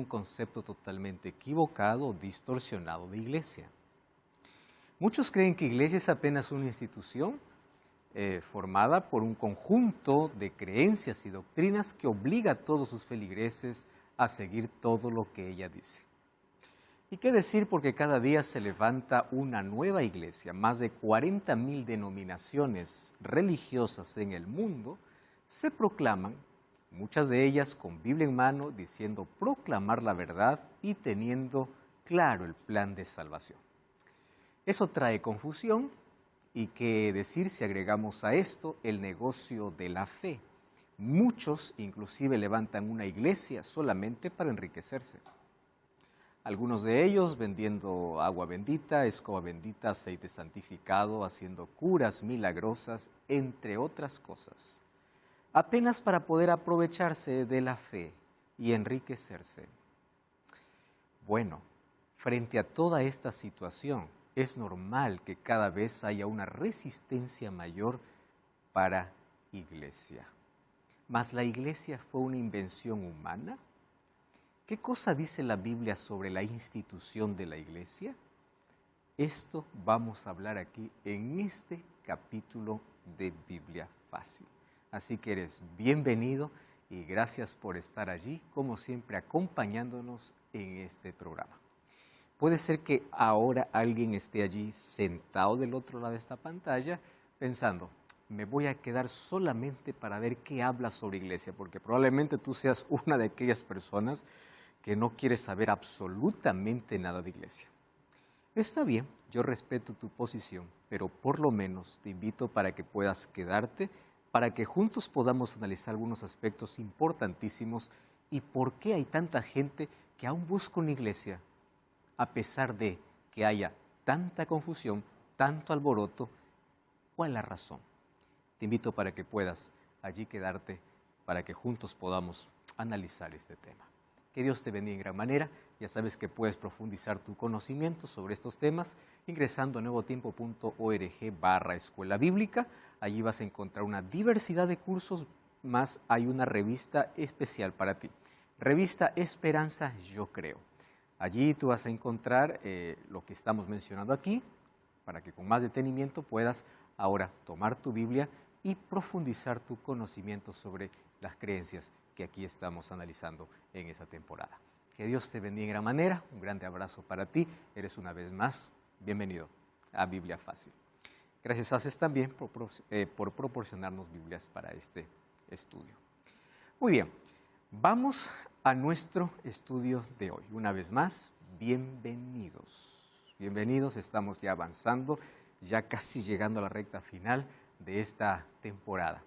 concepto totalmente equivocado o distorsionado de iglesia. Muchos creen que iglesia es apenas una institución formada por un conjunto de creencias y doctrinas que obliga a todos sus feligreses a seguir todo lo que ella dice. ¿Y qué decir? Porque cada día se levanta una nueva iglesia. Más de 40.000 denominaciones religiosas en el mundo se proclaman, muchas de ellas con Biblia en mano, diciendo proclamar la verdad y teniendo claro el plan de salvación. Eso trae confusión y qué decir si agregamos a esto el negocio de la fe. Muchos inclusive levantan una iglesia solamente para enriquecerse. Algunos de ellos vendiendo agua bendita, escoba bendita, aceite santificado, haciendo curas milagrosas, entre otras cosas, apenas para poder aprovecharse de la fe y enriquecerse. Bueno, frente a toda esta situación, es normal que cada vez haya una resistencia mayor para iglesia. ¿Mas la iglesia fue una invención humana? ¿Qué cosa dice la Biblia sobre la institución de la iglesia? Esto vamos a hablar aquí en este capítulo de Biblia Fácil. Así que eres bienvenido y gracias por estar allí, como siempre, acompañándonos en este programa. Puede ser que ahora alguien esté allí sentado del otro lado de esta pantalla pensando, me voy a quedar solamente para ver qué habla sobre iglesia, porque probablemente tú seas una de aquellas personas que no quieres saber absolutamente nada de iglesia. Está bien, yo respeto tu posición, pero por lo menos te invito para que puedas quedarte, para que juntos podamos analizar algunos aspectos importantísimos y por qué hay tanta gente que aún busca una iglesia, a pesar de que haya tanta confusión, tanto alboroto. ¿Cuál es la razón? Te invito para que puedas allí quedarte, para que juntos podamos analizar este tema. Que Dios te bendiga en gran manera. Ya sabes que puedes profundizar tu conocimiento sobre estos temas ingresando a nuevotiempo.org/escuela bíblica. Allí vas a encontrar una diversidad de cursos, más hay una revista especial para ti. Revista Esperanza Yo Creo. Allí tú vas a encontrar lo que estamos mencionando aquí, para que con más detenimiento puedas ahora tomar tu Biblia y profundizar tu conocimiento sobre las creencias que aquí estamos analizando en esta temporada. Que Dios te bendiga en gran manera, un grande abrazo para ti, eres una vez más bienvenido a Biblia Fácil. Gracias Haces también por proporcionarnos Biblias para este estudio. Muy bien, vamos a nuestro estudio de hoy. Una vez más, bienvenidos. Bienvenidos, estamos ya avanzando, ya casi llegando a la recta final de esta temporada.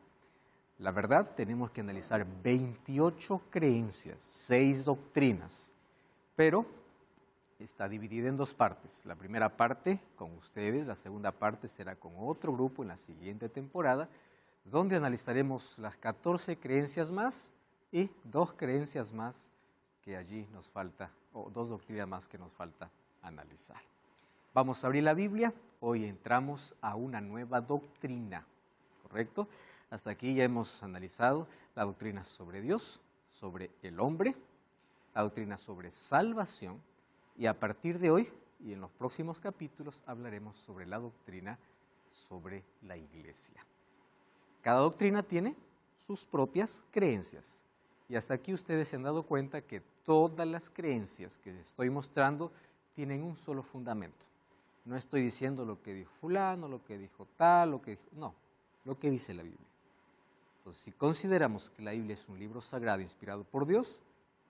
La verdad, tenemos que analizar 28 creencias, 6 doctrinas, pero está dividida en 2 partes. La primera parte con ustedes, la segunda parte será con otro grupo en la siguiente temporada, donde analizaremos las 14 creencias más y 2 creencias más que allí nos falta, o 2 doctrinas más que nos falta analizar. Vamos a abrir la Biblia. Hoy entramos a una nueva doctrina, ¿correcto? Hasta aquí ya hemos analizado la doctrina sobre Dios, sobre el hombre, la doctrina sobre salvación, y a partir de hoy y en los próximos capítulos hablaremos sobre la doctrina sobre la iglesia. Cada doctrina tiene sus propias creencias, y hasta aquí ustedes se han dado cuenta que todas las creencias que estoy mostrando tienen un solo fundamento. No estoy diciendo lo que dijo fulano, lo que dijo tal, no, lo que dice la Biblia. Entonces, si consideramos que la Biblia es un libro sagrado inspirado por Dios,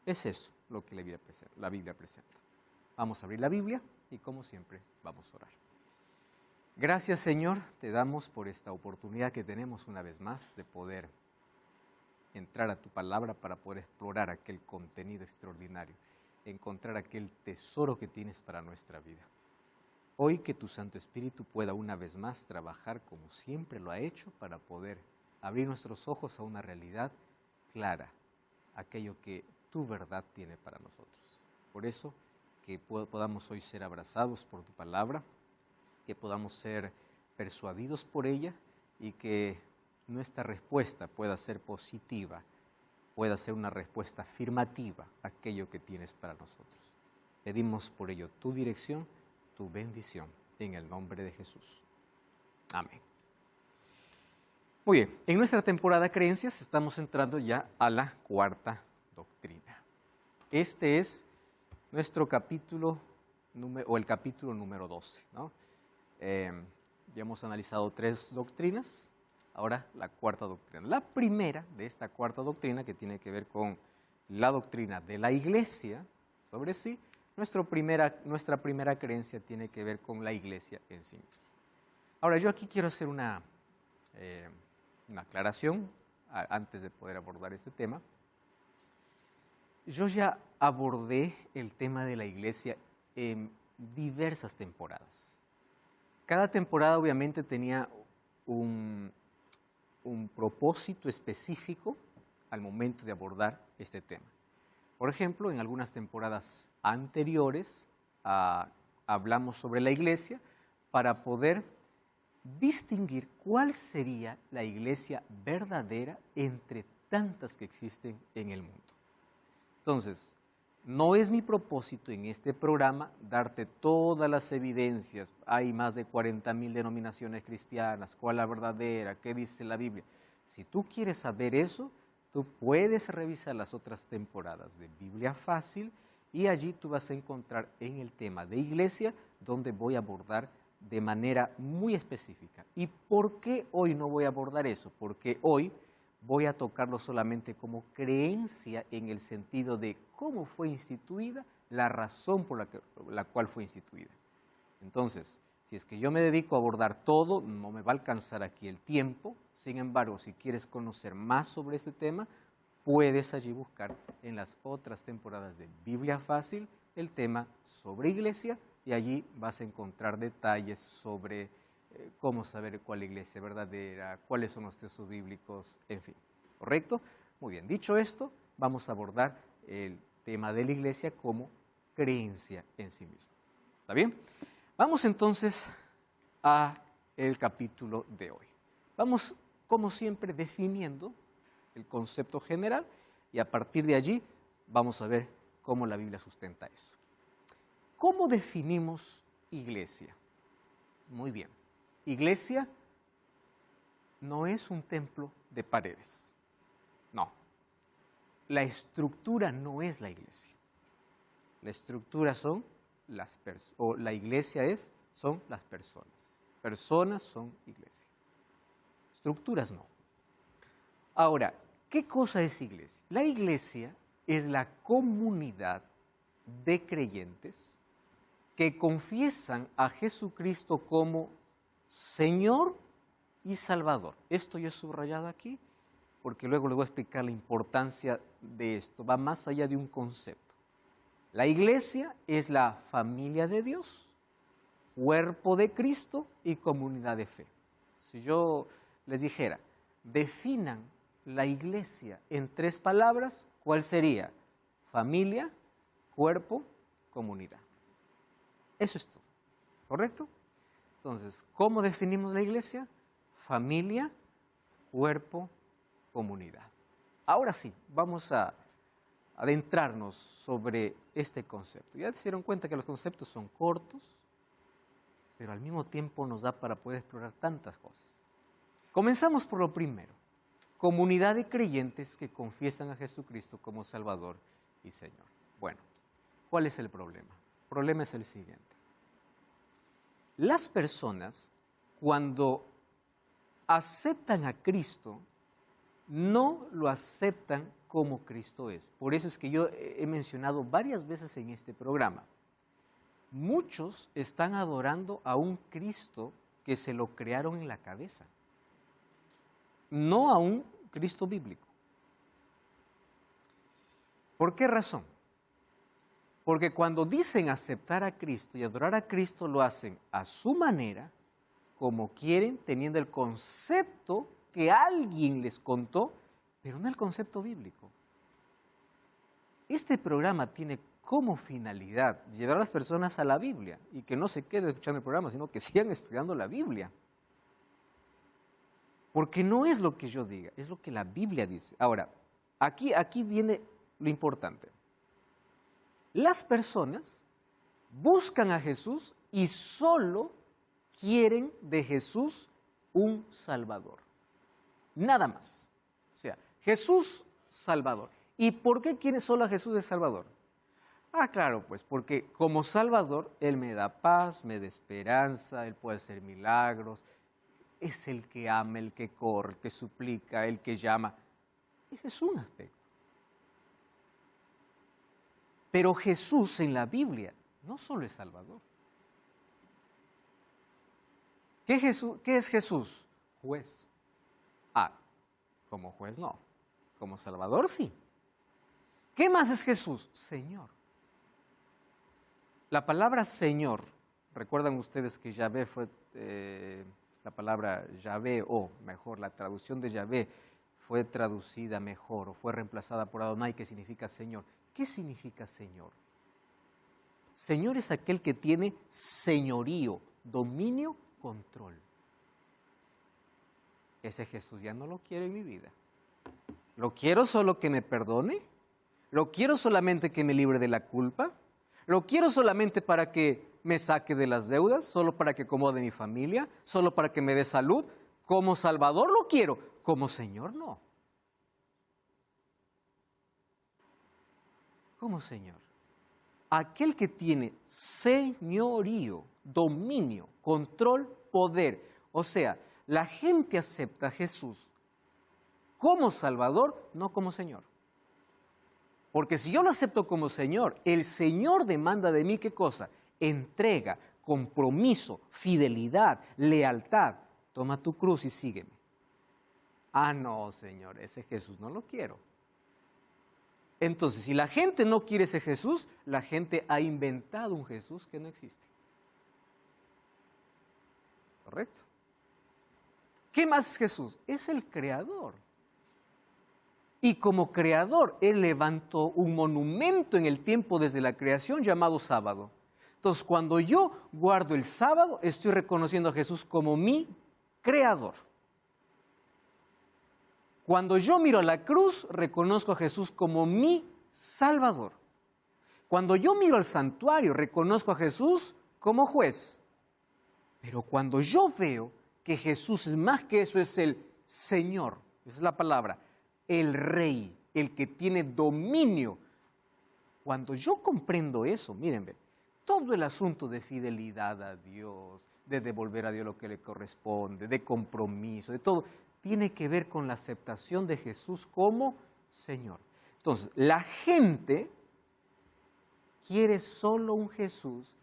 es eso lo que la Biblia presenta. Vamos a abrir la Biblia y, como siempre, vamos a orar. Gracias, Señor, te damos por esta oportunidad que tenemos una vez más de poder entrar a tu palabra para poder explorar aquel contenido extraordinario, encontrar aquel tesoro que tienes para nuestra vida. Hoy que tu Santo Espíritu pueda una vez más trabajar como siempre lo ha hecho para poder abrir nuestros ojos a una realidad clara, aquello que tu verdad tiene para nosotros. Por eso, que podamos hoy ser abrazados por tu palabra, que podamos ser persuadidos por ella y que nuestra respuesta pueda ser positiva, pueda ser una respuesta afirmativa a aquello que tienes para nosotros. Pedimos por ello tu dirección, tu bendición, en el nombre de Jesús. Amén. Muy bien, en nuestra temporada Creencias estamos entrando ya a la cuarta doctrina. Este es nuestro capítulo, o el capítulo número 12, ¿no? Ya hemos analizado 3 doctrinas, ahora la cuarta doctrina. La primera de esta cuarta doctrina, que tiene que ver con la doctrina de la Iglesia sobre sí, nuestra primera creencia tiene que ver con la Iglesia en sí misma. Ahora, yo aquí quiero hacer una aclaración antes de poder abordar este tema. Yo ya abordé el tema de la Iglesia en diversas temporadas. Cada temporada obviamente tenía un propósito específico al momento de abordar este tema. Por ejemplo, en algunas temporadas anteriores hablamos sobre la Iglesia para poder distinguir cuál sería la Iglesia verdadera entre tantas que existen en el mundo. Entonces, no es mi propósito en este programa darte todas las evidencias. Hay más de 40,000 denominaciones cristianas, cuál es la verdadera, qué dice la Biblia. Si tú quieres saber eso, tú puedes revisar las otras temporadas de Biblia Fácil y allí tú vas a encontrar en el tema de Iglesia donde voy a abordar de manera muy específica. ¿Y por qué hoy no voy a abordar eso? Porque hoy voy a tocarlo solamente como creencia en el sentido de cómo fue instituida, la razón por la cual fue instituida. Entonces, si es que yo me dedico a abordar todo, no me va a alcanzar aquí el tiempo. Sin embargo, si quieres conocer más sobre este tema, puedes allí buscar en las otras temporadas de Biblia Fácil el tema sobre Iglesia y allí vas a encontrar detalles sobre cómo saber cuál iglesia es verdadera, cuáles son los textos bíblicos, en fin. ¿Correcto? Muy bien, dicho esto, vamos a abordar el tema de la Iglesia como creencia en sí misma. ¿Está bien? Vamos entonces a el capítulo de hoy. Vamos, como siempre, definiendo el concepto general y a partir de allí vamos a ver cómo la Biblia sustenta eso. ¿Cómo definimos iglesia? Muy bien. Iglesia no es un templo de paredes. No. La estructura no es la iglesia. La estructura son las personas, o la iglesia son las personas. Personas son iglesia. Estructuras no. Ahora, ¿qué cosa es iglesia? La iglesia es la comunidad de creyentes que confiesan a Jesucristo como Señor y Salvador. Esto yo he subrayado aquí porque luego les voy a explicar la importancia de esto. Va más allá de un concepto. La iglesia es la familia de Dios, cuerpo de Cristo y comunidad de fe. Si yo les dijera, definan la iglesia en 3 palabras, ¿cuál sería? Familia, cuerpo, comunidad. Eso es todo, ¿correcto? Entonces, ¿cómo definimos la iglesia? Familia, cuerpo, comunidad. Ahora sí, vamos a adentrarnos sobre este concepto. Ya se dieron cuenta que los conceptos son cortos, pero al mismo tiempo nos da para poder explorar tantas cosas. Comenzamos por lo primero. Comunidad de creyentes que confiesan a Jesucristo como Salvador y Señor. Bueno, ¿cuál es el problema? El problema es el siguiente. Las personas, cuando aceptan a Cristo, no lo aceptan como Cristo es. Por eso es que yo he mencionado varias veces en este programa. Muchos están adorando a un Cristo que se lo crearon en la cabeza, no a un Cristo bíblico. ¿Por qué razón? Porque cuando dicen aceptar a Cristo y adorar a Cristo, lo hacen a su manera, como quieren, teniendo el concepto que alguien les contó, pero no el concepto bíblico. Este programa tiene como finalidad llevar a las personas a la Biblia y que no se queden escuchando el programa, sino que sigan estudiando la Biblia. Porque no es lo que yo diga, es lo que la Biblia dice. Ahora, Aquí viene lo importante. Las personas buscan a Jesús y solo quieren de Jesús un Salvador. Nada más. O sea, Jesús Salvador. ¿Y por qué quieren solo a Jesús de Salvador? Claro, pues porque como Salvador, Él me da paz, me da esperanza, Él puede hacer milagros, es el que ama, el que corre, el que suplica, el que llama. Ese es un aspecto. Pero Jesús en la Biblia no solo es Salvador. ¿Qué es Jesús? Juez. Como juez no. Como Salvador sí. ¿Qué más es Jesús? Señor. La palabra Señor, recuerdan ustedes que Yahvé fue, la palabra Yahvé, o mejor, la traducción de Yahvé fue traducida mejor o fue reemplazada por Adonai, que significa Señor. ¿Qué significa Señor? Señor es aquel que tiene señorío, dominio, control. Ese Jesús ya no lo quiero en mi vida. ¿Lo quiero solo que me perdone? ¿Lo quiero solamente que me libre de la culpa? ¿Lo quiero solamente para que me saque de las deudas? ¿Solo para que acomode mi familia? ¿Solo para que me dé salud? Como Salvador lo quiero, como Señor no. Como Señor. Aquel que tiene señorío, dominio, control, poder. O sea, la gente acepta a Jesús como Salvador, no como Señor. Porque si yo lo acepto como Señor, el Señor demanda de mí ¿qué cosa? Entrega, compromiso, fidelidad, lealtad. Toma tu cruz y sígueme. No, Señor, ese Jesús no lo quiero. Entonces, si la gente no quiere ese Jesús, la gente ha inventado un Jesús que no existe. ¿Correcto? ¿Qué más es Jesús? Es el Creador. Y como Creador, Él levantó un monumento en el tiempo desde la creación llamado sábado. Entonces, cuando yo guardo el sábado, estoy reconociendo a Jesús como mi Creador. Cuando yo miro a la cruz, reconozco a Jesús como mi Salvador. Cuando yo miro al santuario, reconozco a Jesús como juez. Pero cuando yo veo que Jesús es más que eso, es el Señor, esa es la palabra, el Rey, el que tiene dominio. Cuando yo comprendo eso, mírenme, todo el asunto de fidelidad a Dios, de devolver a Dios lo que le corresponde, de compromiso, de todo, tiene que ver con la aceptación de Jesús como Señor. Entonces, la gente quiere solo un Jesús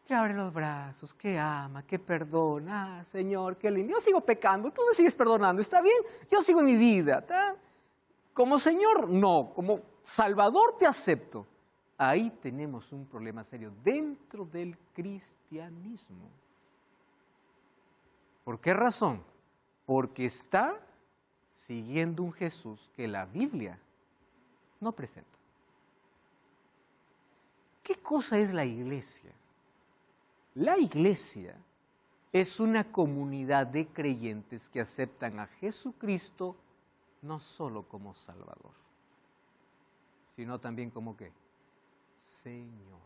que abre los brazos, que ama, que perdona. Señor, qué lindo. Yo sigo pecando, tú me sigues perdonando, ¿está bien? Yo sigo en mi vida. ¿Está? Como Señor, no. Como Salvador te acepto. Ahí tenemos un problema serio dentro del cristianismo. ¿Por qué razón? Porque está siguiendo un Jesús que la Biblia no presenta. ¿Qué cosa es la iglesia? La iglesia es una comunidad de creyentes que aceptan a Jesucristo no solo como Salvador, sino también como ¿qué? Señor.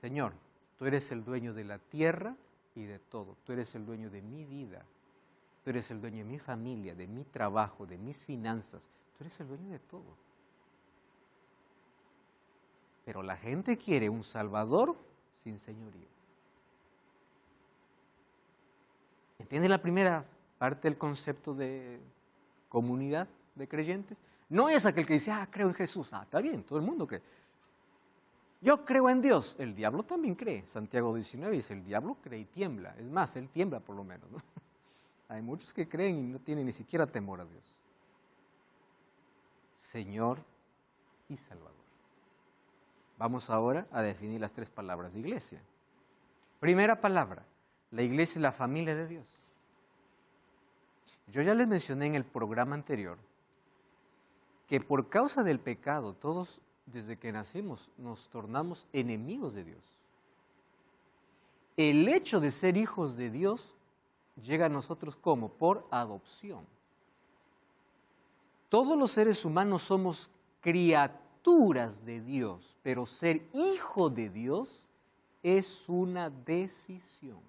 Señor, tú eres el dueño de la tierra y de todo. Tú eres el dueño de mi vida. Tú eres el dueño de mi familia, de mi trabajo, de mis finanzas. Tú eres el dueño de todo. Pero la gente quiere un Salvador sin señorío. ¿Entiende la primera parte del concepto de comunidad de creyentes? No es aquel que dice, creo en Jesús. Está bien, todo el mundo cree. Yo creo en Dios. El diablo también cree. Santiago 19 dice, el diablo cree y tiembla. Es más, él tiembla por lo menos, ¿no? Hay muchos que creen y no tienen ni siquiera temor a Dios. Señor y Salvador. Vamos ahora a definir las tres palabras de iglesia. Primera palabra, la iglesia es la familia de Dios. Yo ya les mencioné en el programa anterior que por causa del pecado, todos desde que nacimos nos tornamos enemigos de Dios. El hecho de ser hijos de Dios llega a nosotros ¿cómo? Por adopción. Todos los seres humanos somos criaturas de Dios, pero ser hijo de Dios es una decisión.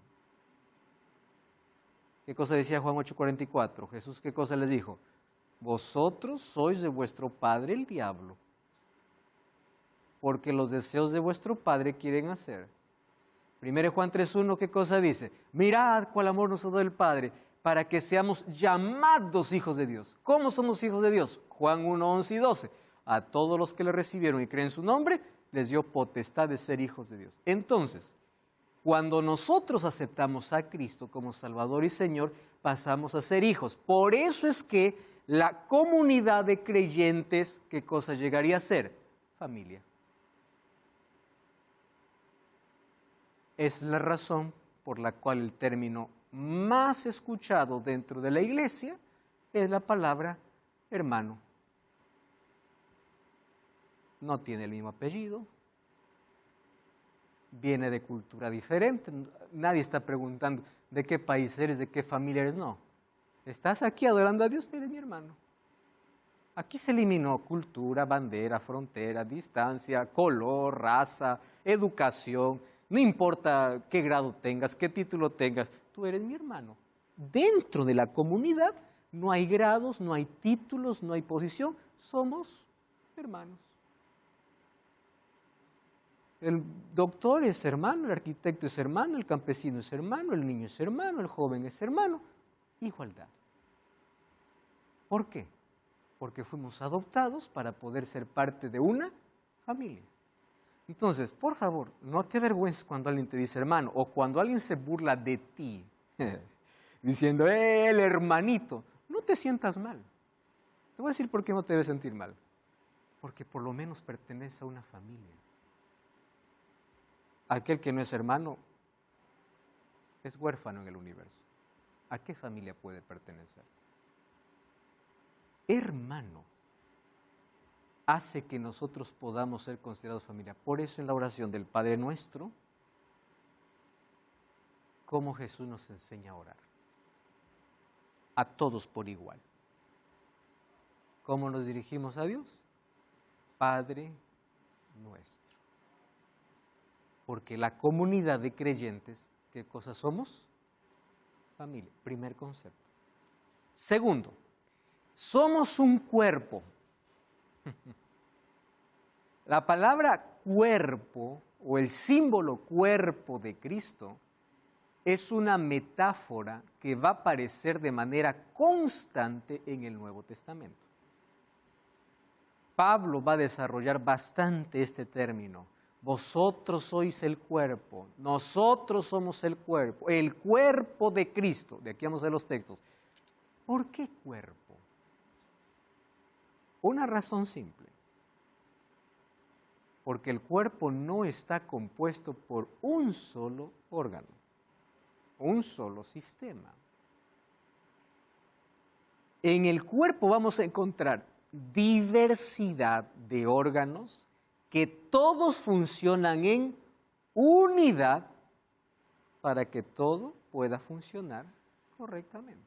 ¿Qué cosa decía Juan 8:44? Jesús, ¿qué cosa les dijo? Vosotros sois de vuestro padre el diablo, porque los deseos de vuestro padre quieren hacer. 1 Juan 3:1, ¿qué cosa dice? Mirad cuál amor nos ha dado el Padre, para que seamos llamados hijos de Dios. ¿Cómo somos hijos de Dios? Juan 1:11 y 12. A todos los que le recibieron y creen en su nombre, les dio potestad de ser hijos de Dios. Entonces, cuando nosotros aceptamos a Cristo como Salvador y Señor, pasamos a ser hijos. Por eso es que la comunidad de creyentes, ¿qué cosa llegaría a ser? Familia. Es la razón por la cual el término más escuchado dentro de la iglesia es la palabra hermano. No tiene el mismo apellido, viene de cultura diferente, nadie está preguntando de qué país eres, de qué familia eres, no. Estás aquí adorando a Dios, eres mi hermano. Aquí se eliminó cultura, bandera, frontera, distancia, color, raza, educación. No importa qué grado tengas, qué título tengas, tú eres mi hermano. Dentro de la comunidad no hay grados, no hay títulos, no hay posición, somos hermanos. El doctor es hermano, el arquitecto es hermano, el campesino es hermano, el niño es hermano, el joven es hermano. Igualdad. ¿Por qué? Porque fuimos adoptados para poder ser parte de una familia. Entonces, por favor, no te avergüences cuando alguien te dice hermano o cuando alguien se burla de ti, diciendo, el hermanito, no te sientas mal. Te voy a decir por qué no te debes sentir mal. Porque por lo menos pertenece a una familia. Aquel que no es hermano es huérfano en el universo. ¿A qué familia puede pertenecer? Hermano hace que nosotros podamos ser considerados familia. Por eso en la oración del Padre Nuestro, cómo Jesús nos enseña a orar. A todos por igual. ¿Cómo nos dirigimos a Dios? Padre Nuestro. Porque la comunidad de creyentes, ¿qué cosa somos? Familia. Primer concepto. Segundo, somos un cuerpo. La palabra cuerpo o el símbolo cuerpo de Cristo es una metáfora que va a aparecer de manera constante en el Nuevo Testamento. Pablo va a desarrollar bastante este término. Vosotros sois el cuerpo, nosotros somos el cuerpo de Cristo. De aquí vamos a ver los textos. ¿Por qué cuerpo? Una razón simple. Porque el cuerpo no está compuesto por un solo órgano, un solo sistema. En el cuerpo vamos a encontrar diversidad de órganos que todos funcionan en unidad para que todo pueda funcionar correctamente.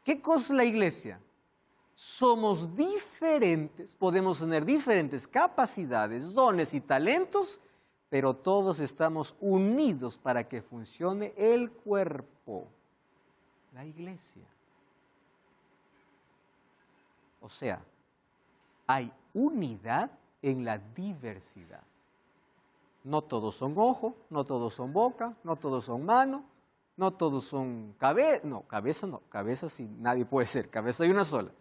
¿Qué cosa es la iglesia? Somos diferentes, podemos tener diferentes capacidades, dones y talentos, pero todos estamos unidos para que funcione el cuerpo, la iglesia. O sea, hay unidad en la diversidad. No todos son ojo, no todos son boca, no todos son mano, no todos son cabeza. No, cabeza sí, nadie puede ser, cabeza hay una sola.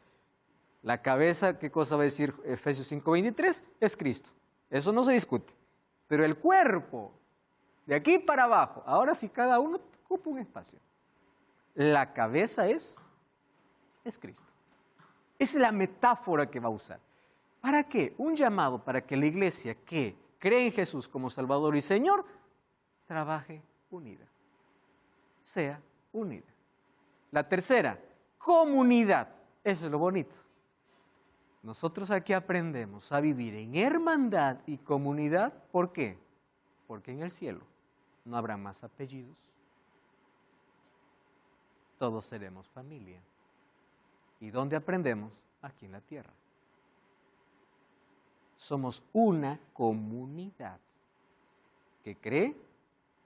La cabeza, ¿qué cosa va a decir Efesios 5:23? Es Cristo. Eso no se discute. Pero el cuerpo, de aquí para abajo, ahora sí cada uno ocupa un espacio. La cabeza es Cristo. Esa es la metáfora que va a usar. ¿Para qué? Un llamado para que la iglesia que cree en Jesús como Salvador y Señor, trabaje unida. Sea unida. La tercera, comunidad. Eso es lo bonito. Nosotros aquí aprendemos a vivir en hermandad y comunidad. ¿Por qué? Porque en el cielo no habrá más apellidos. Todos seremos familia. ¿Y dónde aprendemos? Aquí en la tierra. Somos una comunidad que cree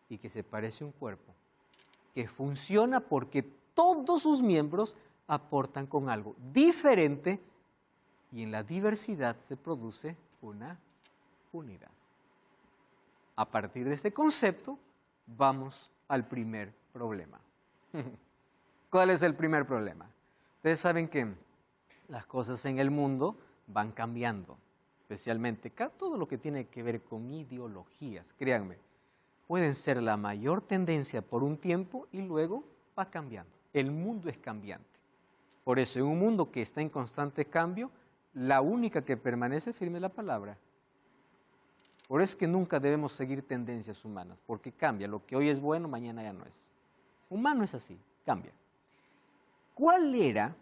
y que se parece a un cuerpo, que funciona porque todos sus miembros aportan con algo diferente y en la diversidad se produce una unidad. A partir de este concepto, vamos al primer problema. ¿Cuál es el primer problema? Ustedes saben que las cosas en el mundo van cambiando, especialmente todo lo que tiene que ver con ideologías, créanme, pueden ser la mayor tendencia por un tiempo y luego va cambiando. El mundo es cambiante. Por eso, en un mundo que está en constante cambio, la única que permanece firme es la palabra. Por eso es que nunca debemos seguir tendencias humanas, porque cambia. Lo que hoy es bueno, mañana ya no es. Humano es así, cambia. ¿Cuál era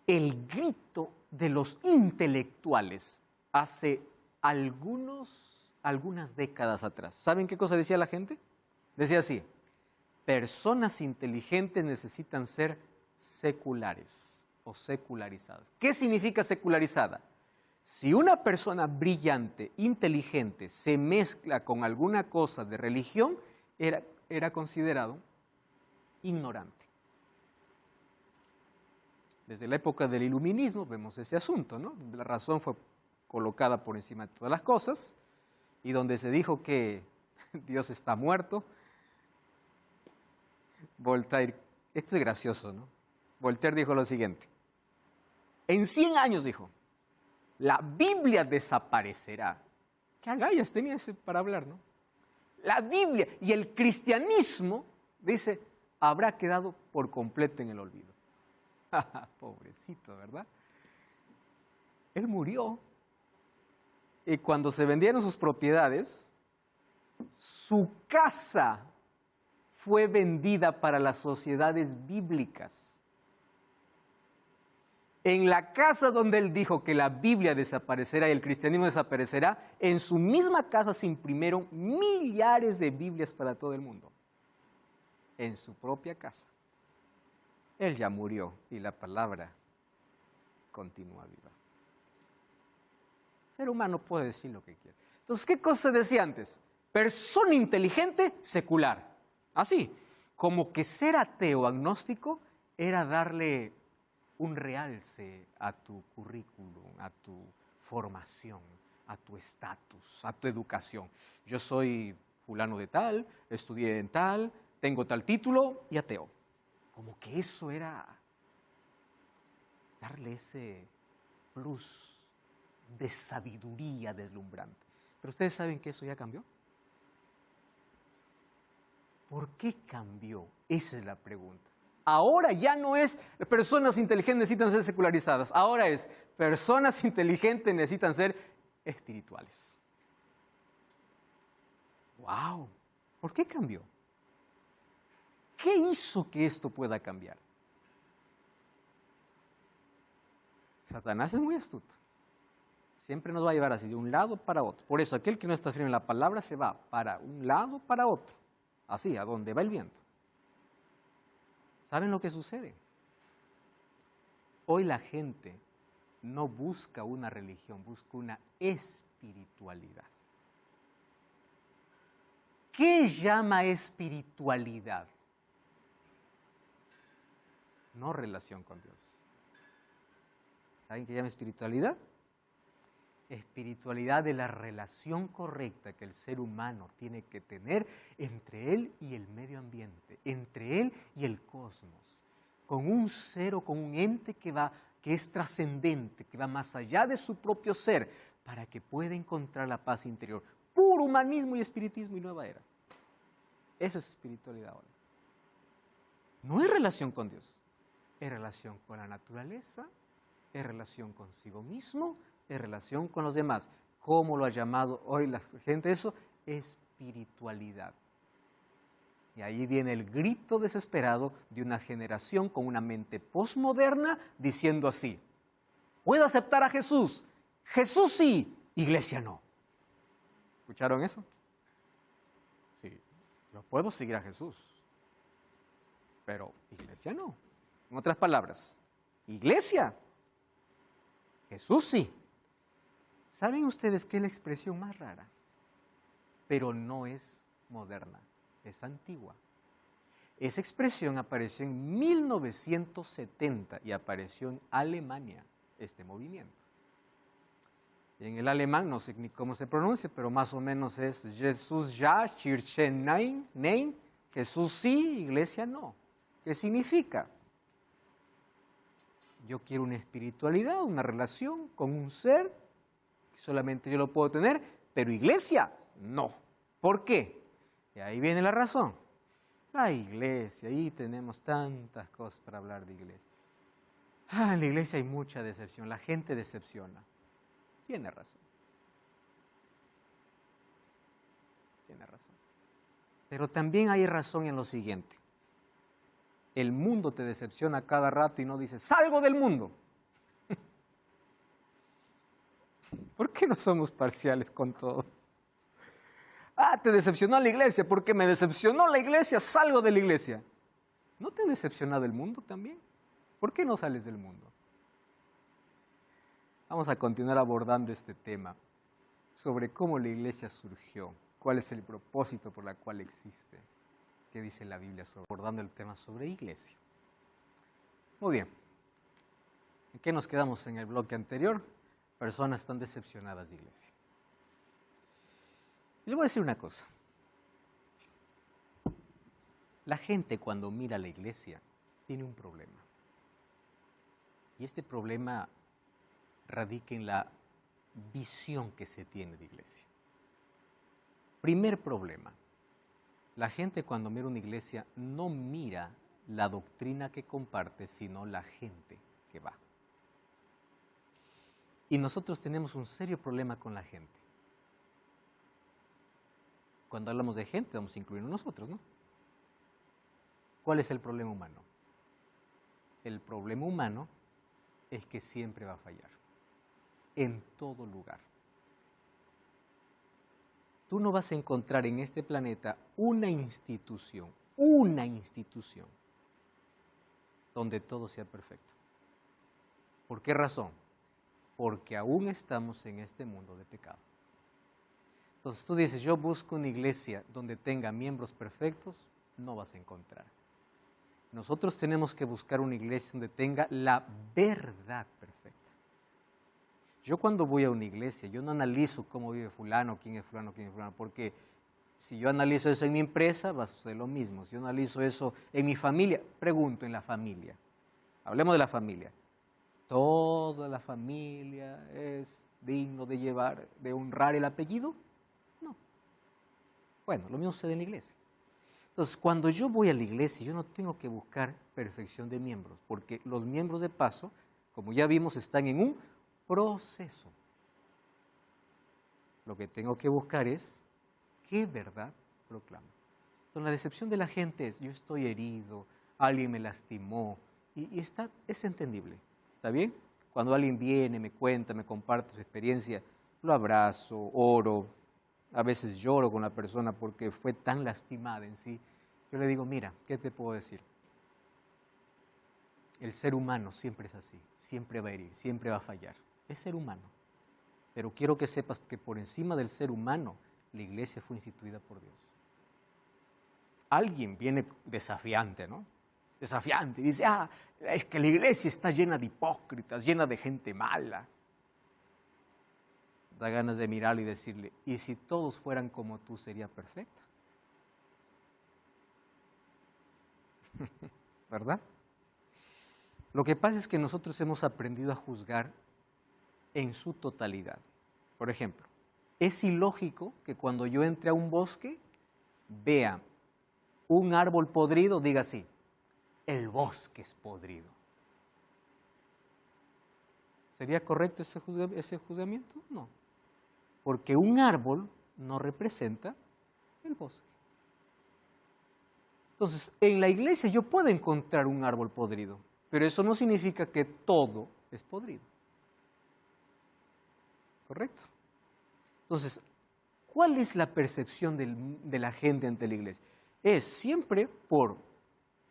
el grito de los intelectuales hace algunas décadas atrás? ¿Saben qué cosa decía la gente? Decía así: personas inteligentes necesitan ser seculares o secularizadas. ¿Qué significa secularizada? Si una persona brillante, inteligente, se mezcla con alguna cosa de religión, era considerado ignorante. Desde la época del iluminismo vemos ese asunto, ¿no? La razón fue colocada por encima de todas las cosas y donde se dijo que Dios está muerto. Voltaire, esto es gracioso, ¿no? Voltaire dijo lo siguiente: en 100 años, dijo, la Biblia desaparecerá. ¿Qué agallas tenía ese para hablar, no? La Biblia y el cristianismo, dice, habrá quedado por completo en el olvido. Pobrecito, ¿verdad? Él murió y cuando se vendieron sus propiedades, su casa fue vendida para las sociedades bíblicas. En la casa donde él dijo que la Biblia desaparecerá y el cristianismo desaparecerá, en su misma casa se imprimieron millares de Biblias para todo el mundo. En su propia casa. Él ya murió y la palabra continúa viva. El ser humano puede decir lo que quiere. Entonces, ¿qué cosa se decía antes? Persona inteligente, secular. Así, como que ser ateo, agnóstico, era darle un realce a tu currículum, a tu formación, a tu estatus, a tu educación. Yo soy fulano de tal, estudié en tal, tengo tal título y ateo. Como que eso era darle ese plus de sabiduría deslumbrante. Pero ustedes saben que eso ya cambió. ¿Por qué cambió? Esa es la pregunta. Ahora ya no es personas inteligentes necesitan ser secularizadas. Ahora es personas inteligentes necesitan ser espirituales. ¡Wow! ¿Por qué cambió? ¿Qué hizo que esto pueda cambiar? Satanás es muy astuto. Siempre nos va a llevar así de un lado para otro. Por eso aquel que no está firme en la palabra se va para un lado para otro. Así, a donde va el viento. ¿Saben lo que sucede? Hoy la gente no busca una religión, busca una espiritualidad. ¿Qué llama espiritualidad? No relación con Dios. ¿Saben qué llama espiritualidad? Espiritualidad de la relación correcta que el ser humano tiene que tener entre él y el medio ambiente, entre él y el cosmos, con un ser o con un ente que es trascendente, que va más allá de su propio ser, para que pueda encontrar la paz interior. Puro humanismo y espiritismo y nueva era. Eso es espiritualidad ahora. No es relación con Dios, es relación con la naturaleza, es relación consigo mismo, es relación con los demás. ¿Cómo lo ha llamado hoy la gente eso? Espiritualidad. Y ahí viene el grito desesperado de una generación con una mente posmoderna diciendo así: ¿puedo aceptar a Jesús? Jesús sí, iglesia no. ¿Escucharon eso? Sí, yo puedo seguir a Jesús, pero iglesia no. En otras palabras, Iglesia. Jesús sí. ¿Saben ustedes qué es la expresión más rara? Pero no es moderna, es antigua. Esa expresión apareció en 1970 y apareció en Alemania, este movimiento. En el alemán, no sé ni cómo se pronuncia, pero más o menos es Jesús ja, Kirche nein, nein, Jesús sí, iglesia no. ¿Qué significa? Yo quiero una espiritualidad, una relación con un ser, que solamente yo lo puedo tener, pero iglesia no. ¿Por qué? Y ahí viene la razón. La iglesia, ahí tenemos tantas cosas para hablar de iglesia. En la iglesia hay mucha decepción, la gente decepciona. Tiene razón. Tiene razón. Pero también hay razón en lo siguiente. El mundo te decepciona cada rato y no dices, salgo del mundo. ¿Por qué no somos parciales con todo? Te decepcionó la iglesia, porque me decepcionó la iglesia, salgo de la iglesia. ¿No te ha decepcionado el mundo también? ¿Por qué no sales del mundo? Vamos a continuar abordando este tema sobre cómo la iglesia surgió, cuál es el propósito por el cual existe, qué dice la Biblia abordando el tema sobre iglesia. Muy bien. ¿En qué nos quedamos en el bloque anterior? Personas están decepcionadas de iglesia. Y le voy a decir una cosa. La gente cuando mira a la iglesia tiene un problema. Y este problema radica en la visión que se tiene de iglesia. Primer problema. La gente cuando mira una iglesia no mira la doctrina que comparte, sino la gente que va. Y nosotros tenemos un serio problema con la gente. Cuando hablamos de gente, vamos a incluir a nosotros, ¿no? ¿Cuál es el problema humano? El problema humano es que siempre va a fallar. En todo lugar. Tú no vas a encontrar en este planeta una institución, donde todo sea perfecto. ¿Por qué razón? Porque aún estamos en este mundo de pecado. Entonces tú dices, yo busco una iglesia donde tenga miembros perfectos, no vas a encontrar. Nosotros tenemos que buscar una iglesia donde tenga la verdad perfecta. Yo cuando voy a una iglesia, yo no analizo cómo vive fulano, quién es fulano, porque si yo analizo eso en mi empresa, va a suceder lo mismo. Si yo analizo eso en mi familia, pregunto en la familia. Hablemos de la familia. ¿Toda la familia es digno de honrar el apellido? No. Bueno, lo mismo sucede en la iglesia. Entonces, cuando yo voy a la iglesia, yo no tengo que buscar perfección de miembros, porque los miembros de paso, como ya vimos, están en un proceso. Lo que tengo que buscar es qué verdad proclamo. Entonces, la decepción de la gente es, yo estoy herido, alguien me lastimó, y es entendible. ¿Está bien? Cuando alguien viene, me cuenta, me comparte su experiencia, lo abrazo, oro, a veces lloro con la persona porque fue tan lastimada en sí. Yo le digo, mira, ¿qué te puedo decir? El ser humano siempre es así, siempre va a herir, siempre va a fallar. Es ser humano. Pero quiero que sepas que por encima del ser humano, la iglesia fue instituida por Dios. Alguien viene desafiante, ¿no? Desafiante, y dice, es que la iglesia está llena de hipócritas, llena de gente mala. Da ganas de mirarle y decirle, ¿y si todos fueran como tú, sería perfecta? ¿Verdad? Lo que pasa es que nosotros hemos aprendido a juzgar en su totalidad. Por ejemplo, es ilógico que cuando yo entre a un bosque, vea un árbol podrido, diga así, el bosque es podrido. ¿Sería correcto ese juzgamiento? No. Porque un árbol no representa el bosque. Entonces, en la iglesia yo puedo encontrar un árbol podrido, pero eso no significa que todo es podrido. ¿Correcto? Entonces, ¿cuál es la percepción de la gente ante la iglesia? Es siempre por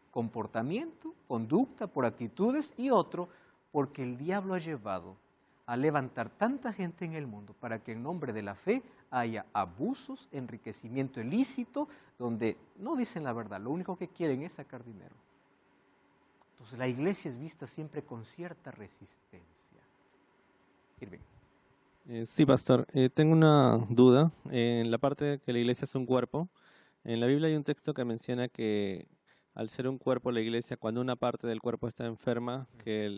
comportamiento, conducta, por actitudes y otro, porque el diablo ha llevado a levantar tanta gente en el mundo para que en nombre de la fe haya abusos, enriquecimiento ilícito, donde no dicen la verdad, lo único que quieren es sacar dinero. Entonces la iglesia es vista siempre con cierta resistencia. Irving. Sí, pastor. Tengo una duda. En la parte de que la iglesia es un cuerpo, en la Biblia hay un texto que menciona que al ser un cuerpo la iglesia, cuando una parte del cuerpo está enferma, que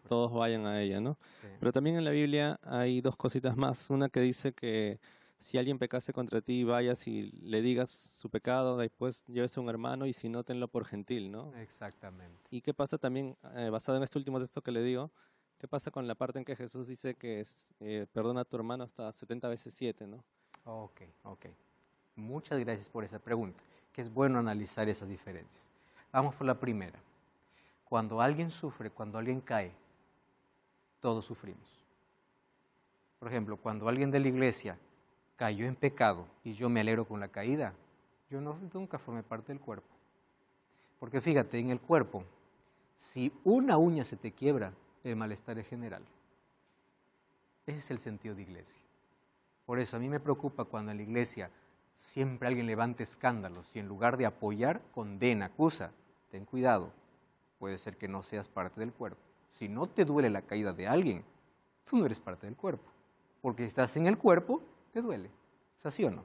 todos vayan a ella, ¿no? Sí. Pero también en la Biblia hay dos cositas más. Una que dice que si alguien pecase contra ti, vayas y le digas su pecado, después lleves a un hermano y si no, tenlo por gentil, ¿no? Exactamente. ¿Y qué pasa también, basado en este último texto que le digo, qué pasa con la parte en que Jesús dice que perdona a tu hermano hasta 70 veces 7, ¿no? Ok. Muchas gracias por esa pregunta, que es bueno analizar esas diferencias. Vamos por la primera. Cuando alguien sufre, cuando alguien cae, todos sufrimos. Por ejemplo, cuando alguien de la iglesia cayó en pecado y yo me alegro con la caída, yo nunca formé parte del cuerpo. Porque fíjate, en el cuerpo, si una uña se te quiebra, el malestar es general. Ese es el sentido de iglesia. Por eso a mí me preocupa cuando en la iglesia siempre alguien levanta escándalos y en lugar de apoyar, condena, acusa. Ten cuidado, puede ser que no seas parte del cuerpo. Si no te duele la caída de alguien, tú no eres parte del cuerpo. Porque si estás en el cuerpo, te duele. ¿Es así o no?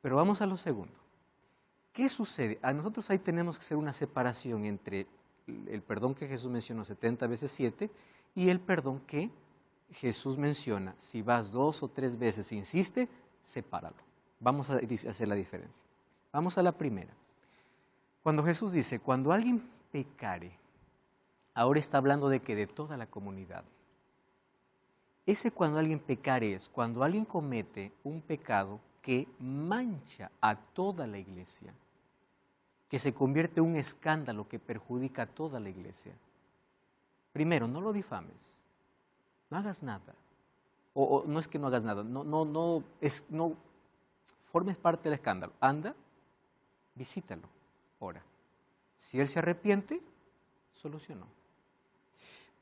Pero vamos a lo segundo. ¿Qué sucede? A nosotros ahí tenemos que hacer una separación entre el perdón que Jesús mencionó 70 veces 7 y el perdón que Jesús menciona. Si vas 2 o 3 veces e insiste, sepáralo. Vamos a hacer la diferencia. Vamos a la primera. Cuando Jesús dice, cuando alguien pecare, ahora está hablando de que de toda la comunidad. Ese cuando alguien pecare es cuando alguien comete un pecado que mancha a toda la iglesia, que se convierte en un escándalo que perjudica a toda la iglesia. Primero, no lo difames, no hagas nada. O no es que no hagas nada, no formes parte del escándalo. Anda, visítalo, ora. Si él se arrepiente, solucionó.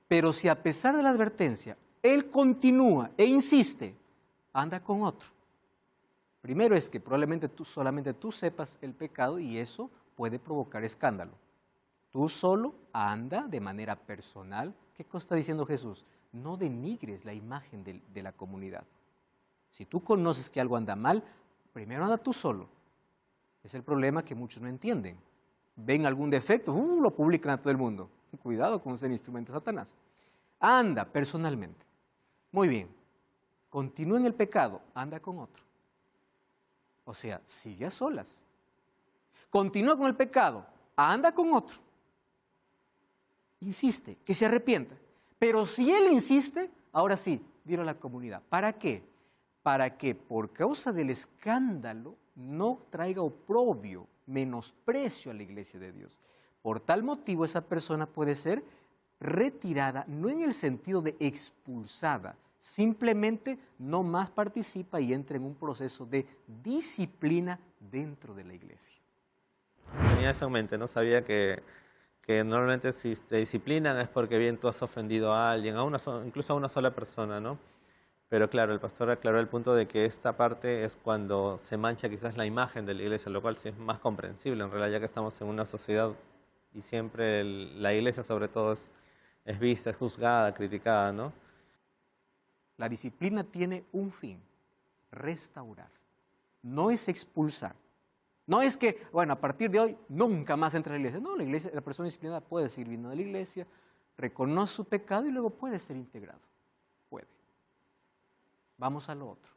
Pero si a pesar de la advertencia, él continúa e insiste, anda con otro. Primero es que probablemente solamente tú sepas el pecado y eso puede provocar escándalo. Tú solo anda de manera personal. ¿Qué cosa está diciendo Jesús? No denigres la imagen de la comunidad. Si tú conoces que algo anda mal, primero anda tú solo. Es el problema que muchos no entienden. Ven algún defecto, lo publican a todo el mundo. Cuidado con ser instrumento de Satanás. Anda personalmente. Muy bien. Continúa en el pecado, anda con otro. O sea, sigue a solas. Continúa con el pecado, anda con otro. Insiste, que se arrepienta. Pero si él insiste, ahora sí, dilo a la comunidad. ¿Para qué? Para que por causa del escándalo no traiga oprobio, menosprecio a la iglesia de Dios. Por tal motivo esa persona puede ser retirada, no en el sentido de expulsada, simplemente no más participa y entra en un proceso de disciplina dentro de la iglesia. Tenía eso en mente, no sabía que normalmente si te disciplinan es porque bien tú has ofendido a alguien, incluso a una sola persona, ¿no? Pero claro, el pastor aclaró el punto de que esta parte es cuando se mancha quizás la imagen de la iglesia, lo cual sí es más comprensible en realidad, ya que estamos en una sociedad y siempre la iglesia sobre todo es vista, es juzgada, criticada, ¿no? La disciplina tiene un fin, restaurar, no es expulsar. No es que, bueno, a partir de hoy nunca más entra a la iglesia. No, la persona disciplinada puede seguir viniendo a la iglesia, reconoce su pecado y luego puede ser integrado. Puede. Vamos a lo otro.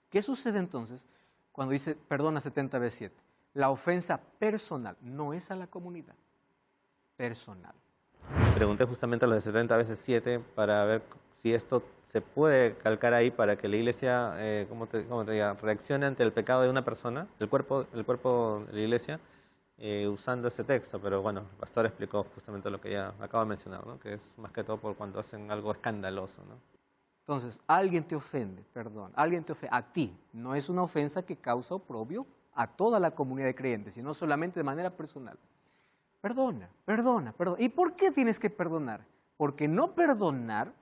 ¿Qué sucede entonces cuando dice perdona 70 veces 7? La ofensa personal no es a la comunidad, personal. Pregunté justamente a los de 70 veces 7 para ver si esto se puede calcar ahí para que la iglesia, ¿cómo te diga? Reaccione ante el pecado de una persona, el cuerpo de la iglesia, usando ese texto. Pero bueno, el pastor explicó justamente lo que ya acabo de mencionar, ¿no? Que es más que todo por cuando hacen algo escandaloso, ¿no? Entonces, alguien te ofende, perdón, alguien te ofende a ti. No es una ofensa que causa oprobio a toda la comunidad de creyentes, sino solamente de manera personal. Perdona. ¿Y por qué tienes que perdonar? Porque no perdonar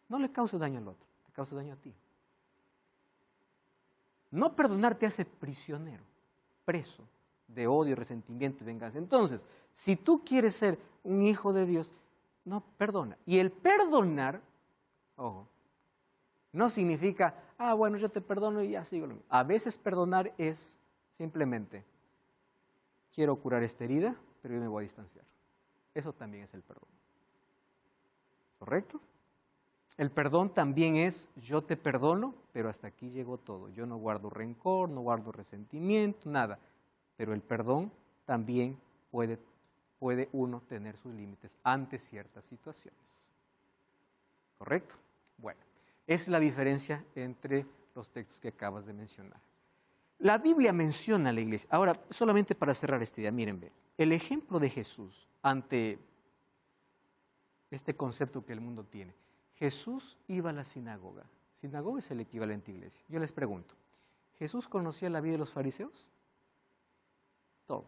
no le causa daño al otro, te causa daño a ti. No perdonar te hace prisionero, preso de odio, resentimiento y venganza. Entonces, si tú quieres ser un hijo de Dios, no perdona. Y el perdonar, ojo, no significa, bueno, yo te perdono y ya sigo lo mismo. A veces perdonar es simplemente, quiero curar esta herida, pero yo me voy a distanciar. Eso también es el perdón. ¿Correcto? El perdón también es, yo te perdono, pero hasta aquí llegó todo. Yo no guardo rencor, no guardo resentimiento, nada. Pero el perdón también puede uno tener sus límites ante ciertas situaciones. ¿Correcto? Bueno, esa es la diferencia entre los textos que acabas de mencionar. La Biblia menciona a la iglesia. Ahora, solamente para cerrar esta idea, miren, el ejemplo de Jesús ante este concepto que el mundo tiene. Jesús iba a la sinagoga. Sinagoga es el equivalente a iglesia. Yo les pregunto, ¿Jesús conocía la vida de los fariseos? Todo.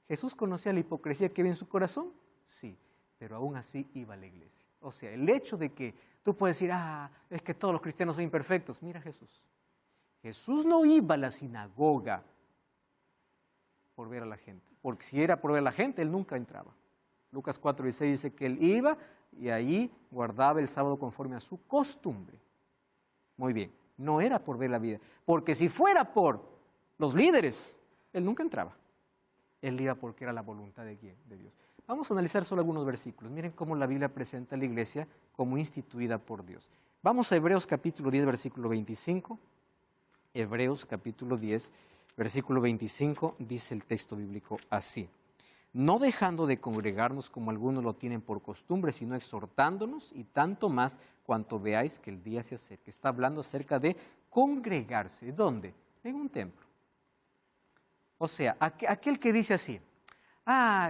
¿Jesús conocía la hipocresía que había en su corazón? Sí, pero aún así iba a la iglesia. O sea, el hecho de que tú puedes decir, es que todos los cristianos son imperfectos. Mira Jesús. Jesús no iba a la sinagoga por ver a la gente, porque si era por ver a la gente, él nunca entraba. Lucas 4:16 dice que él iba y ahí guardaba el sábado conforme a su costumbre. Muy bien, no era por ver la vida, porque si fuera por los líderes, él nunca entraba. Él iba porque era la voluntad de ¿quién? De Dios. Vamos a analizar solo algunos versículos. Miren cómo la Biblia presenta a la iglesia como instituida por Dios. Vamos a Hebreos capítulo 10, versículo 25. Hebreos capítulo 10, versículo 25, dice el texto bíblico así. No dejando de congregarnos como algunos lo tienen por costumbre, sino exhortándonos y tanto más cuanto veáis que el día se acerca. Está hablando acerca de congregarse. ¿Dónde? En un templo. O sea, aquel que dice así,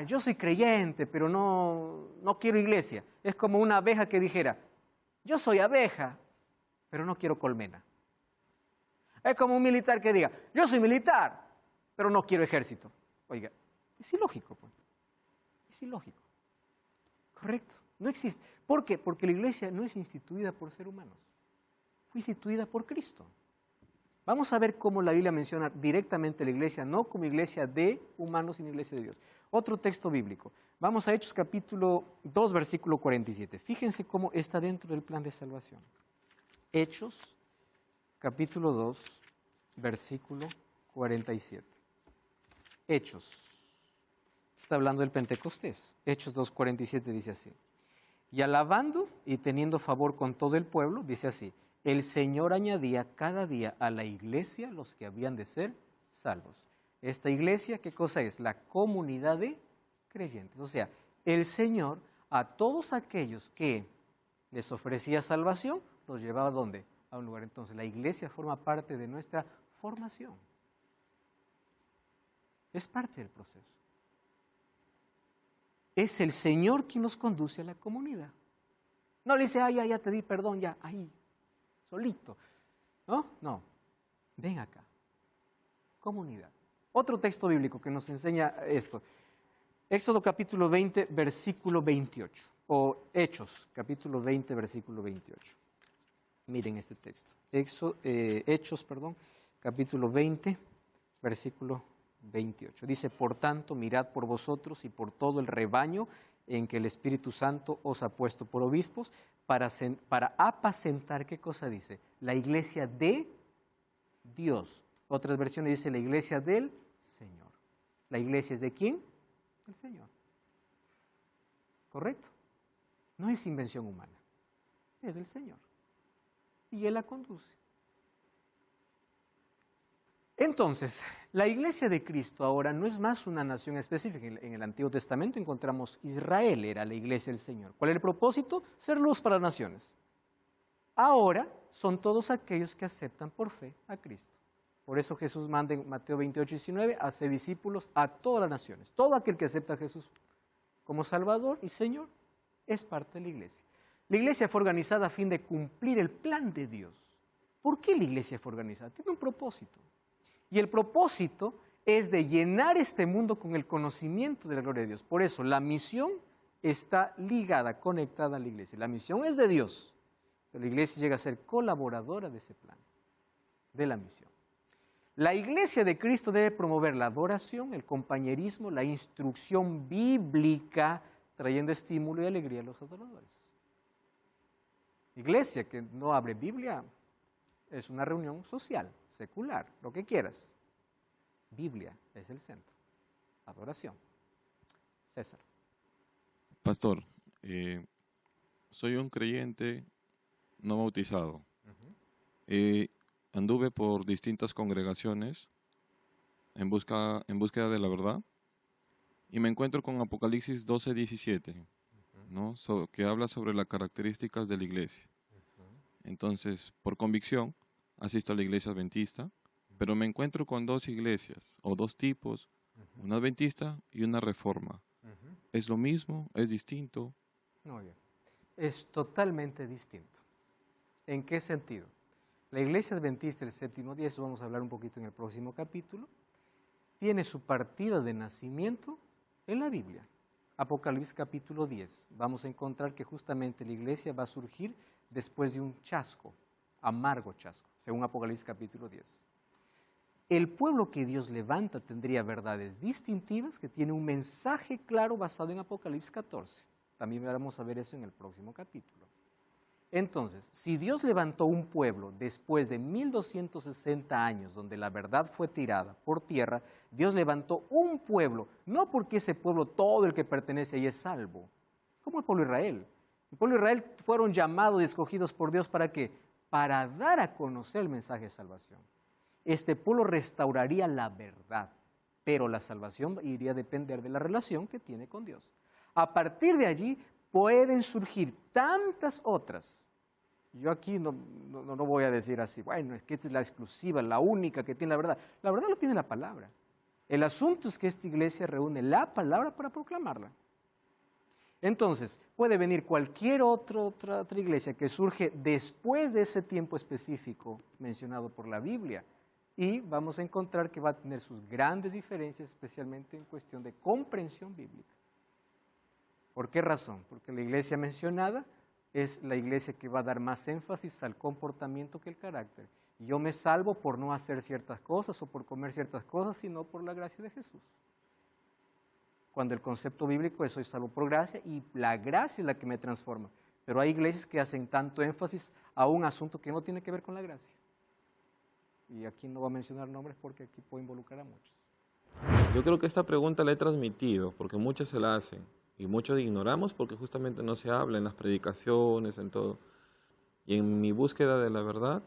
yo soy creyente, pero no quiero iglesia. Es como una abeja que dijera, yo soy abeja, pero no quiero colmena. Es como un militar que diga, yo soy militar, pero no quiero ejército. Oiga, es ilógico, pues. Es ilógico. Correcto. No existe. ¿Por qué? Porque la iglesia no es instituida por seres humanos. Fue instituida por Cristo. Vamos a ver cómo la Biblia menciona directamente a la iglesia, no como iglesia de humanos, sino iglesia de Dios. Otro texto bíblico. Vamos a Hechos capítulo 2, versículo 47. Fíjense cómo está dentro del plan de salvación. Hechos capítulo 2, versículo 47. Hechos. Está hablando del Pentecostés. Hechos 2, 47 dice así. Y alabando y teniendo favor con todo el pueblo, dice así, el Señor añadía cada día a la iglesia los que habían de ser salvos. Esta iglesia, ¿qué cosa es? La comunidad de creyentes. O sea, el Señor a todos aquellos que les ofrecía salvación, los llevaba ¿a dónde? A un lugar. Entonces, la iglesia forma parte de nuestra formación. Es parte del proceso. Es el Señor quien nos conduce a la comunidad. No le dice, ya te di perdón, ya, ahí, solito. No, ven acá. Comunidad. Otro texto bíblico que nos enseña esto. Éxodo capítulo 20, versículo 28. O Hechos, capítulo 20, versículo 28. Miren este texto. Hechos, capítulo 20, versículo 28. Dice, por tanto, mirad por vosotros y por todo el rebaño en que el Espíritu Santo os ha puesto por obispos para apacentar, ¿qué cosa dice? La iglesia de Dios. Otras versiones dice la iglesia del Señor. ¿La iglesia es de quién? El Señor. ¿Correcto? No es invención humana, es del Señor. Y Él la conduce. Entonces, la iglesia de Cristo ahora no es más una nación específica. En el Antiguo Testamento encontramos Israel, era la iglesia del Señor. ¿Cuál era el propósito? Ser luz para las naciones. Ahora son todos aquellos que aceptan por fe a Cristo. Por eso Jesús manda en Mateo 28, 19, hace discípulos a todas las naciones. Todo aquel que acepta a Jesús como Salvador y Señor es parte de la iglesia. La iglesia fue organizada a fin de cumplir el plan de Dios. ¿Por qué la iglesia fue organizada? Tiene un propósito. Y el propósito es de llenar este mundo con el conocimiento de la gloria de Dios. Por eso la misión está ligada, conectada a la iglesia. La misión es de Dios, pero la iglesia llega a ser colaboradora de ese plan, de la misión. La iglesia de Cristo debe promover la adoración, el compañerismo, la instrucción bíblica, trayendo estímulo y alegría a los adoradores. Iglesia que no abre Biblia es una reunión social, secular, lo que quieras. Biblia es el centro. Adoración. César. Pastor, soy un creyente no bautizado. Anduve por distintas congregaciones en búsqueda de la verdad y me encuentro con Apocalipsis 12:17, ¿no? Que habla sobre las características de la iglesia. Entonces, por convicción, asisto a la iglesia adventista, pero me encuentro con dos iglesias o dos tipos, una adventista y una reforma. ¿Es lo mismo? ¿Es distinto? Muy bien. Es totalmente distinto. ¿En qué sentido? La iglesia adventista del séptimo día, eso vamos a hablar un poquito en el próximo capítulo, tiene su partida de nacimiento en la Biblia. Apocalipsis capítulo 10. Vamos a encontrar que justamente la iglesia va a surgir después de un chasco, amargo chasco, según Apocalipsis capítulo 10. El pueblo que Dios levanta tendría verdades distintivas que tiene un mensaje claro basado en Apocalipsis 14. También vamos a ver eso en el próximo capítulo. Entonces, si Dios levantó un pueblo después de 1260 años donde la verdad fue tirada por tierra, Dios levantó un pueblo, no porque ese pueblo, todo el que pertenece ahí es salvo, como el pueblo de Israel. El pueblo de Israel fueron llamados y escogidos por Dios ¿para qué? Para dar a conocer el mensaje de salvación. Este pueblo restauraría la verdad, pero la salvación iría a depender de la relación que tiene con Dios. A partir de allí pueden surgir tantas otras. Yo aquí no voy a decir así, bueno, es que esta es la exclusiva, la única que tiene la verdad. La verdad lo tiene la palabra. El asunto es que esta iglesia reúne la palabra para proclamarla. Entonces, puede venir cualquier otra iglesia que surge después de ese tiempo específico mencionado por la Biblia. Y vamos a encontrar que va a tener sus grandes diferencias, especialmente en cuestión de comprensión bíblica. ¿Por qué razón? Porque la iglesia mencionada es la iglesia que va a dar más énfasis al comportamiento que el carácter. Yo me salvo por no hacer ciertas cosas o por comer ciertas cosas, sino por la gracia de Jesús. Cuando el concepto bíblico es soy salvo por gracia y la gracia es la que me transforma. Pero hay iglesias que hacen tanto énfasis a un asunto que no tiene que ver con la gracia. Y aquí no voy a mencionar nombres porque aquí puedo involucrar a muchos. Yo creo que esta pregunta la he transmitido porque muchos se la hacen y muchos ignoramos porque justamente no se habla en las predicaciones, en todo. Y en mi búsqueda de la verdad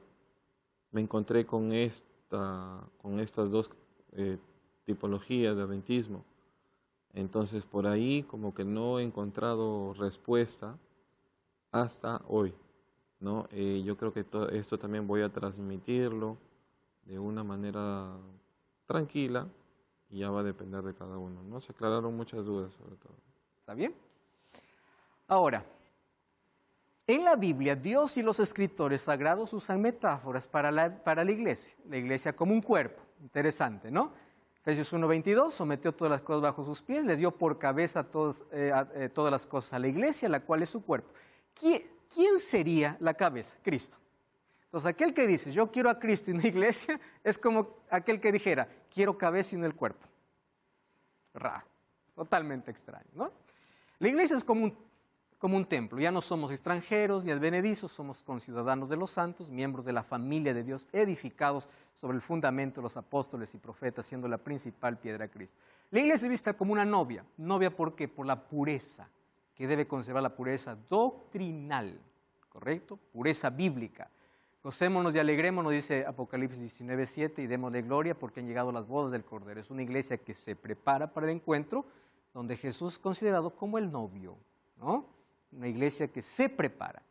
me encontré con estas dos tipologías de adventismo. Entonces por ahí como que no he encontrado respuesta hasta hoy, ¿no? Yo creo que esto también voy a transmitirlo de una manera tranquila y ya va a depender de cada uno, ¿no? Se aclararon muchas dudas sobre todo. ¿Está bien? Ahora, en la Biblia, Dios y los escritores sagrados usan metáforas para la iglesia como un cuerpo. Interesante, ¿no? Efesios 1:22, sometió todas las cosas bajo sus pies, les dio por cabeza todas las cosas a la iglesia, la cual es su cuerpo. ¿Quién sería la cabeza? Cristo. Entonces, aquel que dice, yo quiero a Cristo y una iglesia, es como aquel que dijera, quiero cabeza y no el cuerpo. Raro, totalmente extraño, ¿no? La iglesia es como un templo, ya no somos extranjeros ni advenedizos, somos conciudadanos de los santos, miembros de la familia de Dios, edificados sobre el fundamento de los apóstoles y profetas, siendo la principal piedra Cristo. La iglesia es vista como una novia. ¿Novia por qué? Por la pureza, que debe conservar la pureza doctrinal, ¿correcto? Pureza bíblica. Gocémonos y alegrémonos, dice Apocalipsis 19:7, y démosle gloria porque han llegado las bodas del Cordero. Es una iglesia que se prepara para el encuentro, donde Jesús es considerado como el novio, ¿no? Una iglesia que se prepara.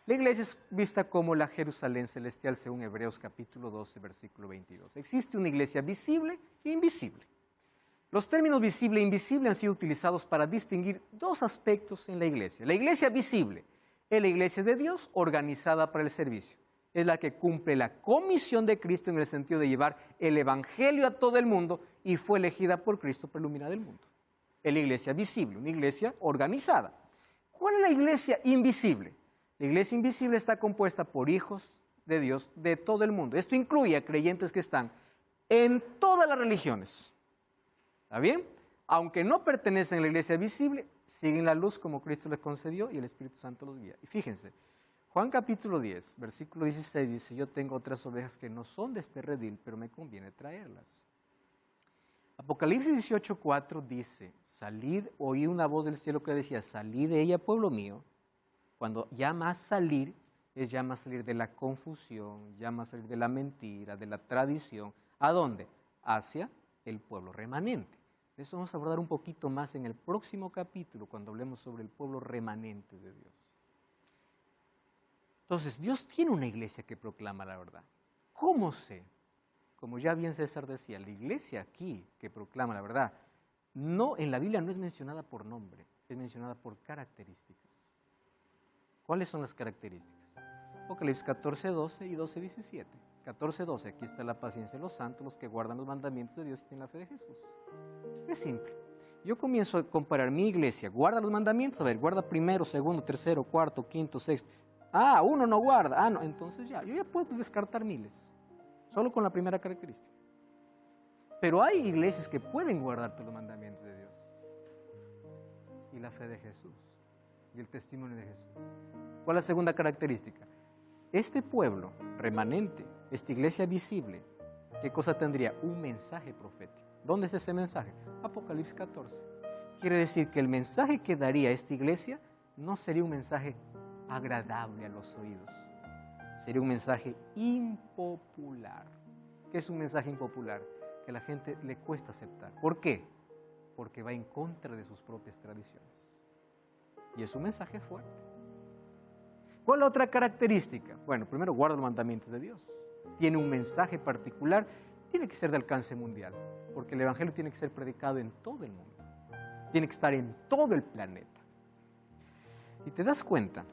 La iglesia es vista como la Jerusalén celestial, según Hebreos capítulo 12, versículo 22. Existe una iglesia visible e invisible. Los términos visible e invisible han sido utilizados para distinguir dos aspectos en la iglesia. La iglesia visible es la iglesia de Dios organizada para el servicio. Es la que cumple la comisión de Cristo en el sentido de llevar el evangelio a todo el mundo y fue elegida por Cristo para iluminar el mundo. Es la iglesia visible, una iglesia organizada. ¿Cuál es la iglesia invisible? La iglesia invisible está compuesta por hijos de Dios de todo el mundo. Esto incluye a creyentes que están en todas las religiones. ¿Está bien? Aunque no pertenecen a la iglesia visible, siguen la luz como Cristo les concedió y el Espíritu Santo los guía. Y fíjense, Juan capítulo 10, versículo 16 dice, yo tengo otras ovejas que no son de este redil, pero me conviene traerlas. Apocalipsis 18:4 dice, salid, oí una voz del cielo que decía, salid de ella, pueblo mío. Cuando llama a salir, es llama a salir de la confusión, llama a salir de la mentira, de la tradición. ¿A dónde? Hacia el pueblo remanente. De eso vamos a abordar un poquito más en el próximo capítulo, cuando hablemos sobre el pueblo remanente de Dios. Entonces, Dios tiene una iglesia que proclama la verdad. ¿Cómo sé? Como ya bien César decía, la iglesia aquí que proclama la verdad, no, en la Biblia no es mencionada por nombre, es mencionada por características. ¿Cuáles son las características? Apocalipsis 14:12 y 12:17. 14:12, aquí está la paciencia de los santos, los que guardan los mandamientos de Dios y tienen la fe de Jesús. Es simple. Yo comienzo a comparar mi iglesia, guarda los mandamientos, a ver, guarda primero, segundo, tercero, cuarto, quinto, sexto. Ah, uno no guarda, no, entonces yo ya puedo descartar miles, solo con la primera característica. Pero hay iglesias que pueden guardarte los mandamientos de Dios y la fe de Jesús y el testimonio de Jesús. ¿Cuál es la segunda característica? Este pueblo remanente, esta iglesia visible, ¿qué cosa tendría? Un mensaje profético. ¿Dónde es ese mensaje? Apocalipsis 14. Quiere decir que el mensaje que daría esta iglesia no sería un mensaje agradable a los oídos. Sería un mensaje impopular. ¿Qué es un mensaje impopular? Que a la gente le cuesta aceptar. ¿Por qué? Porque va en contra de sus propias tradiciones. Y es un mensaje fuerte. ¿Cuál es la otra característica? Bueno, primero guarda los mandamientos de Dios. Tiene un mensaje particular, tiene que ser de alcance mundial, porque el evangelio tiene que ser predicado en todo el mundo. Tiene que estar en todo el planeta. Y te das cuenta,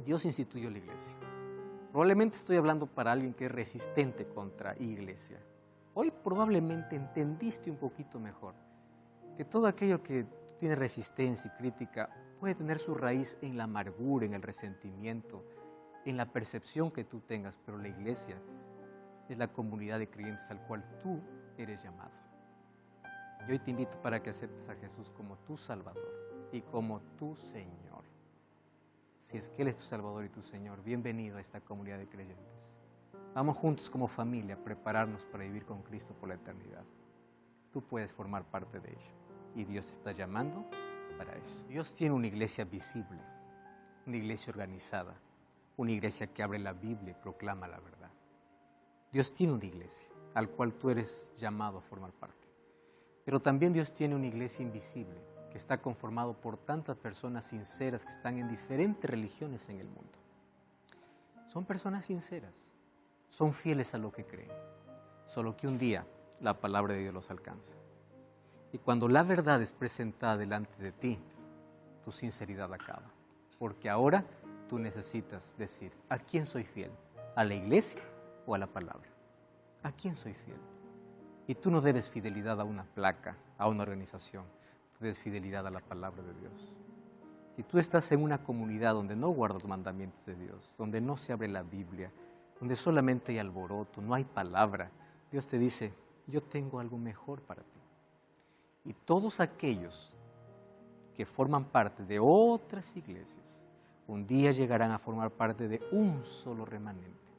Dios instituyó la iglesia. Probablemente estoy hablando para alguien que es resistente contra iglesia. Hoy probablemente entendiste un poquito mejor que todo aquello que tiene resistencia y crítica puede tener su raíz en la amargura, en el resentimiento, en la percepción que tú tengas, pero la iglesia es la comunidad de creyentes al cual tú eres llamado. Y hoy te invito para que aceptes a Jesús como tu Salvador y como tu Señor. Si es que Él es tu Salvador y tu Señor, bienvenido a esta comunidad de creyentes. Vamos juntos como familia a prepararnos para vivir con Cristo por la eternidad. Tú puedes formar parte de ella y Dios te está llamando para eso. Dios tiene una iglesia visible, una iglesia organizada, una iglesia que abre la Biblia y proclama la verdad. Dios tiene una iglesia al cual tú eres llamado a formar parte. Pero también Dios tiene una iglesia invisible que está conformado por tantas personas sinceras que están en diferentes religiones en el mundo. Son personas sinceras, son fieles a lo que creen, solo que un día la palabra de Dios los alcanza. Y cuando la verdad es presentada delante de ti, tu sinceridad acaba. Porque ahora tú necesitas decir, ¿a quién soy fiel? ¿A la iglesia o a la palabra? ¿A quién soy fiel? Y tú no debes fidelidad a una placa, a una organización. Tú debes fidelidad a la palabra de Dios. Si tú estás en una comunidad donde no guardas los mandamientos de Dios, donde no se abre la Biblia, donde solamente hay alboroto, no hay palabra, Dios te dice, yo tengo algo mejor para ti. Y todos aquellos que forman parte de otras iglesias, un día llegarán a formar parte de un solo remanente.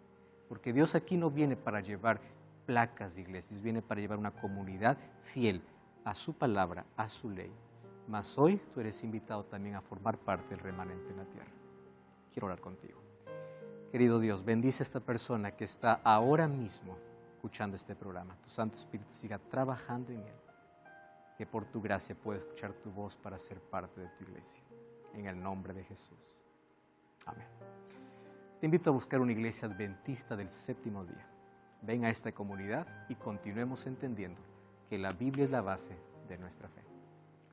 Porque Dios aquí no viene para llevar placas de iglesias, viene para llevar una comunidad fiel a su palabra, a su ley. Mas hoy tú eres invitado también a formar parte del remanente en la tierra. Quiero orar contigo. Querido Dios, bendice a esta persona que está ahora mismo escuchando este programa. Tu Santo Espíritu siga trabajando en él. Que por tu gracia pueda escuchar tu voz para ser parte de tu iglesia. En el nombre de Jesús. Amén. Te invito a buscar una iglesia adventista del séptimo día. Ven a esta comunidad y continuemos entendiendo que la Biblia es la base de nuestra fe.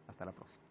Hasta la próxima.